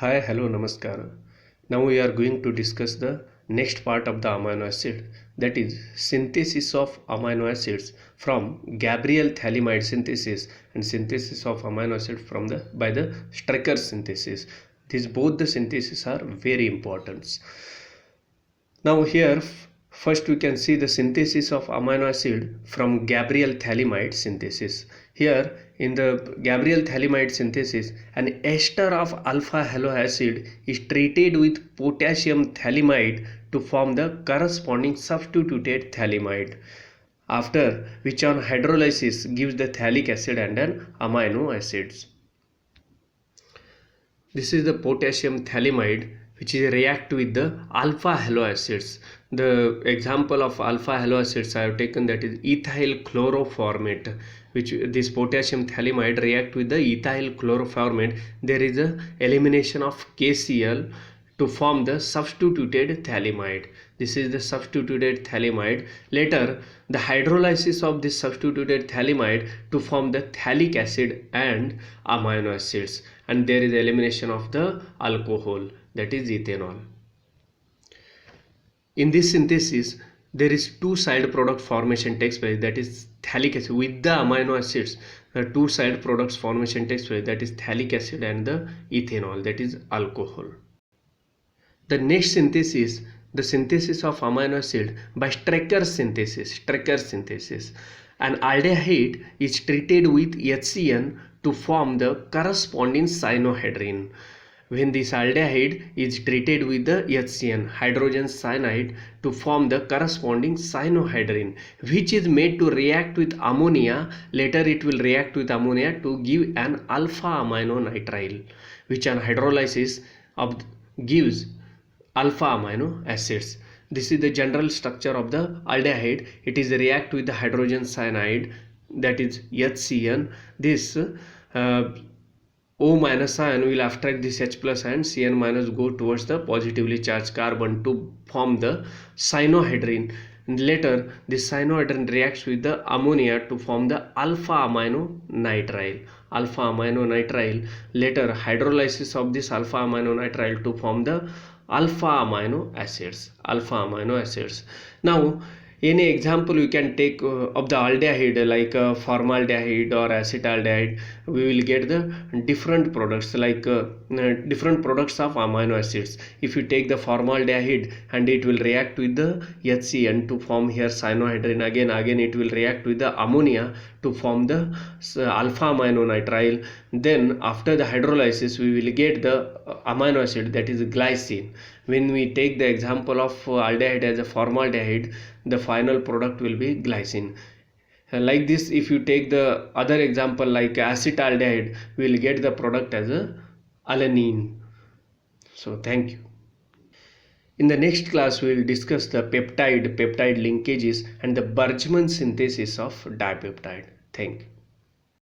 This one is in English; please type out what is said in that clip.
Hi, hello, namaskar. Now we are going to discuss the next part of the amino acid, that is synthesis of amino acids from Gabriel Thalamide synthesis and synthesis of amino acid from the by the Strecker synthesis. These both the synthesis are very important. Now here first we can see the synthesis of amino acid from Gabriel Thalamide synthesis. Here in the Gabriel Thalamide synthesis, an ester of alpha halo acid is treated with potassium thalamide to form the corresponding substituted thalamide, after which on hydrolysis gives the phthalic acid and an amino acids. This is the potassium thalamide which is react with the alpha halo acids. The example of alpha halo acids I have taken, that is ethyl chloroformate, which this potassium thalamide react with the ethyl chloroformate. There is a elimination of KCl to form the substituted thalamide. This is the substituted thalamide. Later the hydrolysis of this substituted thalamide to form the phthalic acid and amino acids, and there is elimination of the alcohol, that is ethanol. In this synthesis there is two side product formation takes place, that is phthalic acid with the amino acids. The two side products formation takes place, that is phthalic acid and the ethanol, that is alcohol. The next synthesis, the synthesis of amino acid by Strecker synthesis. An aldehyde is treated with HCN to form the corresponding cyanohydrin. When this aldehyde is treated with the HCN, hydrogen cyanide, to form the corresponding cyanohydrin, which is made to react with ammonia. Later it will react with ammonia to give an alpha amino nitrile, which on hydrolysis gives alpha amino acids. This is the general structure of the aldehyde. It is react with the hydrogen cyanide, that is HCN. This O minus ion will attract this H plus and Cn minus go towards the positively charged carbon to form the cyanohydrin. Later this cyanohydrin reacts with the ammonia to form the alpha amino nitrile. Later hydrolysis of this alpha amino nitrile to form the alpha amino acids. Now any example we can take of the aldehyde, like formaldehyde or acetaldehyde, we will get the different products, like different products of amino acids. If you take the formaldehyde and it will react with the HCN to form here cyanohydrin, again it will react with the ammonia to form the alpha amino nitrile. Then after the hydrolysis we will get the amino acid, that is glycine. When we take the example of aldehyde as a formaldehyde, the final product will be glycine. Like this, if you take the other example like acetaldehyde, we will get the product as a alanine. So thank you. In the next class we will discuss the peptide linkages and the Bergman synthesis of dipeptide. Thank you.